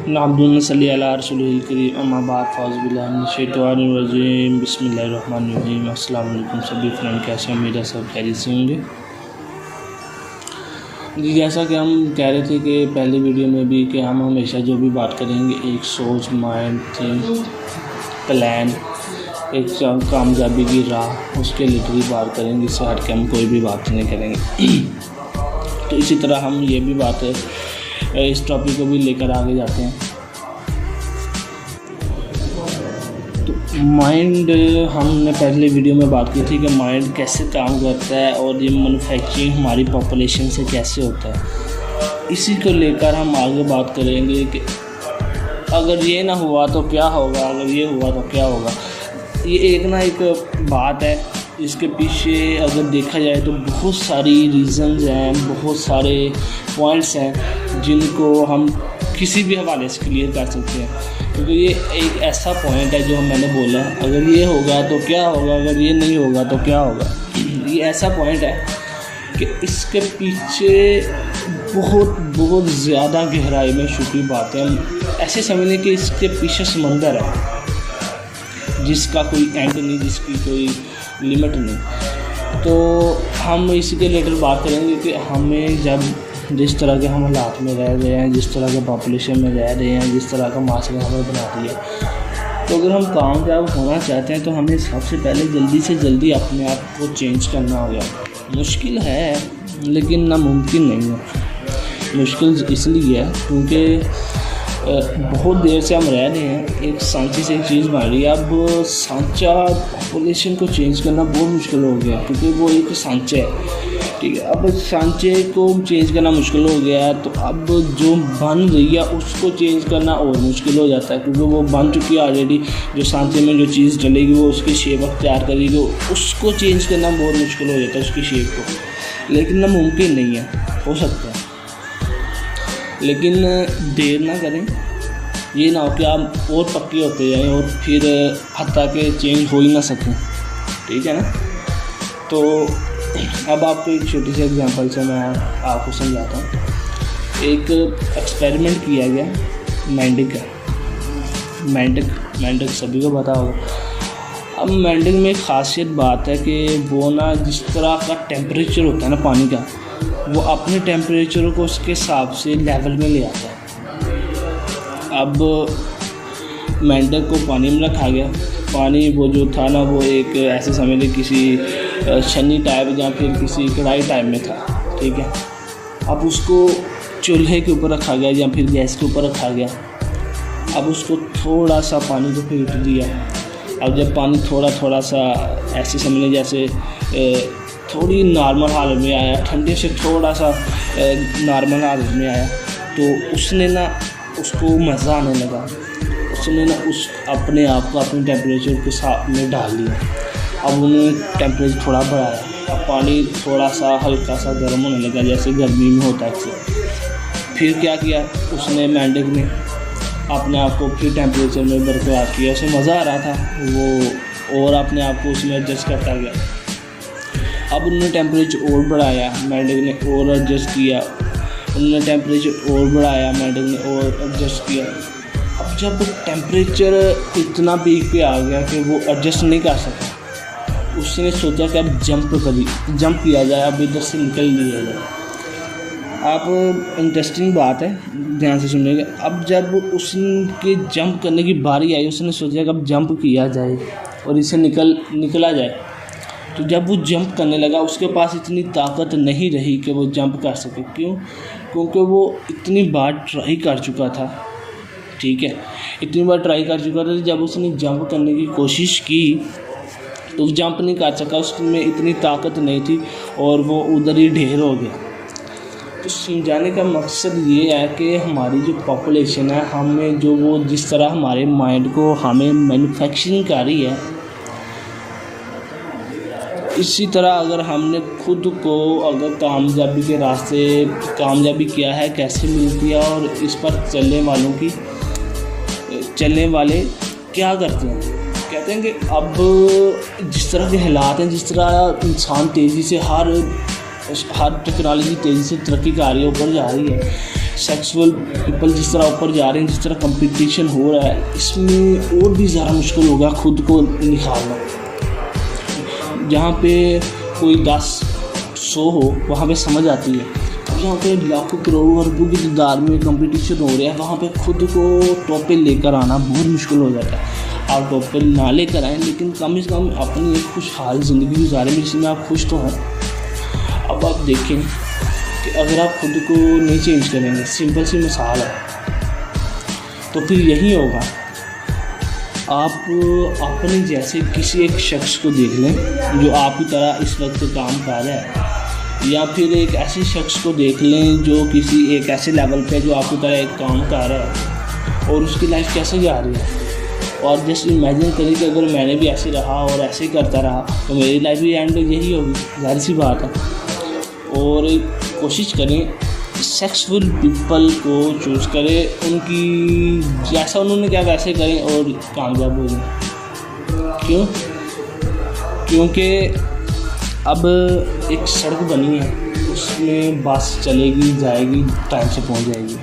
नाब्दुल सल्ली अला रसूलिल करीम अम्मा बाद फ़ौज़ु बिल्लाहि मिनश शैतानिर रजीम बिस्मिल्लाहिर रहमानिर रहीम। अस्सलाम वालेकुम सभी फ्रेंड, कैसे उम्मीद है सब खैरियत से होंगे। जी, जैसा कि हम कह रहे थे कि पहली वीडियो में भी कि हम हमेशा जो भी बात करेंगे एक सोच, माइंड, थिंक, प्लान, एक कामयाबी की राह, उसके रिलेटेड बात करेंगे। इससे हट के हम कोई भी बात नहीं करेंगे। तो इसी तरह हम ये भी बात इस टॉपिक को भी लेकर आगे जाते हैं। तो माइंड, हमने पहले वीडियो में बात की थी कि माइंड कैसे काम करता है और ये मैन्युफैक्चरिंग हमारी पॉपुलेशन से कैसे होता है। इसी को लेकर हम आगे बात करेंगे कि अगर ये ना हुआ तो क्या होगा, अगर ये हुआ तो क्या होगा। ये एक बात है, इसके पीछे अगर देखा जाए तो बहुत सारी रीज़न्स हैं, बहुत सारे पॉइंट्स हैं जिनको हम किसी भी हवाले से क्लियर कर सकते हैं। क्योंकि ये एक ऐसा पॉइंट है जो मैंने बोला, अगर ये होगा तो क्या होगा, अगर ये नहीं होगा तो क्या होगा। ये ऐसा पॉइंट है कि इसके पीछे बहुत ज़्यादा गहराई में छुपी बातें, हम ऐसे समझें कि इसके पीछे समंदर है जिसका कोई एंड नहीं, जिसकी कोई लिमिट नहीं। तो हम इसी के रिलेटेड बात करेंगे कि हमें जब जिस तरह के हम हालात में रह रहे हैं, जिस तरह के पॉपुलेशन में रह रहे हैं, जिस तरह का माशरा हमें बना दिया, तो अगर हम कामयाब होना चाहते हैं तो हमें सबसे पहले जल्दी से जल्दी अपने आप को चेंज करना होगा। मुश्किल है लेकिन नामुमकिन नहीं है। मुश्किल इसलिए है क्योंकि बहुत देर से हम रह रहे हैं, एक सांचे से एक चीज़ बन रही है। अब सांचा पॉपुलेशन को चेंज करना बहुत मुश्किल हो गया क्योंकि वो एक सांचा है, ठीक है। अब सांचे को चेंज करना मुश्किल हो गया है, तो अब जो बन रही है उसको चेंज करना और मुश्किल हो जाता है क्योंकि वो बन चुकी है ऑलरेडी। जो सांचे में जो चीज़ डलेगी वो उसकी शेप अख्तियार करेगी, उसको चेंज करना बहुत मुश्किल हो जाता है, उसकी शेप को। लेकिन नामुमकिन नहीं है, हो सकता है, लेकिन देर ना करें। ये ना हो कि आप और पक्के होते जाएं और फिर हत्ता के चेंज हो ही ना सकें, ठीक है ना। तो अब आपको एक छोटी सी एग्जांपल से मैं आपको समझाता हूँ। एक एक्सपेरिमेंट किया गया मेंढक का। मेंढक सभी को पता होगा। अब मेंढक में एक ख़ासियत बात है कि वो ना जिस तरह का टेम्परेचर होता है ना पानी का, वो अपने टेम्परेचर को उसके हिसाब से लेवल में ले आता है। अब मेंढक को पानी में रखा गया। पानी वो जो था ना, वो एक ऐसे समझ लें किसी छन्नी टाइप या फिर किसी कढ़ाई टाइप में था, ठीक है। अब उसको चूल्हे के ऊपर रखा गया या फिर गैस के ऊपर रखा गया। अब उसको थोड़ा सा पानी को हीट दिया। अब जब पानी थोड़ा सा ऐसे समझ लें जैसे थोड़ी नॉर्मल हालत में आया, ठंडे से थोड़ा सा नॉर्मल हालत में आया, तो उसने ना उसको मज़ा आने लगा। उसने ना उस अपने आप को अपने टेम्परेचर के साथ में डाल लिया। अब उन्होंने टेम्परेचर थोड़ा बढ़ाया। अब पानी थोड़ा सा हल्का सा गर्म होने लगा जैसे गर्मी में होता है अक्सर। फिर क्या किया उसने, मेंढक ने अपने आप को फिर टेम्परेचर में बरकरार किया। उसे मज़ा आ रहा था वो, और अपने आप को उसमें एडजस्ट करता गया। अब उन्होंने टेम्परेचर और बढ़ाया, मेंढक ने और एडजस्ट किया। उन्होंने टेम्परेचर और बढ़ाया, मेंढक ने और एडजस्ट किया। अब जब टेम्परेचर इतना पीक पे आ गया कि वो एडजस्ट नहीं कर सका, उसने सोचा कि अब जंप किया जाए, अब इधर से निकल लिया जाए। आप इंटरेस्टिंग बात है, ध्यान से सुनिएगा। अब जब उसके जंप करने की बारी आई, उसने सोचा कि अब जंप किया जाए और इसे निकला जाए। तो जब वो जंप करने लगा, उसके पास इतनी ताकत नहीं रही कि वो जंप कर सके। क्यों? क्योंकि वो इतनी बार ट्राई कर चुका था, ठीक है, इतनी बार ट्राई कर चुका था। जब उसने जंप करने की कोशिश की तो जंप नहीं कर सका, उसमें इतनी ताकत नहीं थी और वो उधर ही ढेर हो गया। तो समझाने का मकसद ये है कि हमारी जो पॉपुलेशन है, हमें जो वो जिस तरह हमारे माइंड को हमें मैन्युफैक्चरिंग कर रही है, इसी तरह अगर हमने खुद को अगर कामयाबी के रास्ते, कामयाबी क्या है, कैसे मिलती है और इस पर चलने वाले क्या करते हैं। कहते हैं कि अब जिस तरह के हालात हैं, जिस तरह इंसान तेज़ी से हर टेक्नोलॉजी तेज़ी से तरक्की कर रही है, ऊपर जा रही है, सेक्सुअल पीपल जिस तरह ऊपर जा रहे हैं, जिस तरह कंपटीशन हो रहा है, इसमें और भी ज़्यादा मुश्किल होगा खुद को निखारना। जहाँ पे कोई 10-100 हो वहाँ पे समझ आती है, जहाँ पे लाखों करोड़ों अरबों की तादाद में कंपटीशन हो रहा है, वहाँ पे खुद को टॉप पे लेकर आना बहुत मुश्किल हो जाता है। आप टॉप पे ना लेकर आएँ, लेकिन कम से कम अपनी एक खुशहाल ज़िंदगी गुजारें जिसमें आप खुश तो हैं। अब आप देखें कि अगर आप खुद को नहीं चेंज करेंगे, सिंपल सी मिसाल है, तो फिर यही होगा, आप अपने जैसे किसी एक शख्स को देख लें जो आपकी तरह इस वक्त काम कर रहा है, या फिर एक ऐसे शख्स को देख लें जो किसी एक ऐसे लेवल पे जो आपकी तरह एक काम कर रहा है और उसकी लाइफ कैसे जा रही है। और जस्ट इमेजिन करें कि अगर मैंने भी ऐसे रहा और ऐसे करता रहा तो मेरी लाइफ भी एंड यही होगी, जाहिर सी बात है। और कोशिश करें सेक्सुअल पीपल को चूज़ करें, उनकी जैसा उन्होंने क्या वैसे करें और कामयाब हो जाएं। क्यों? क्योंकि अब एक सड़क बनी है, उसमें बस चलेगी जाएगी, टाइम से पहुंच जाएगी।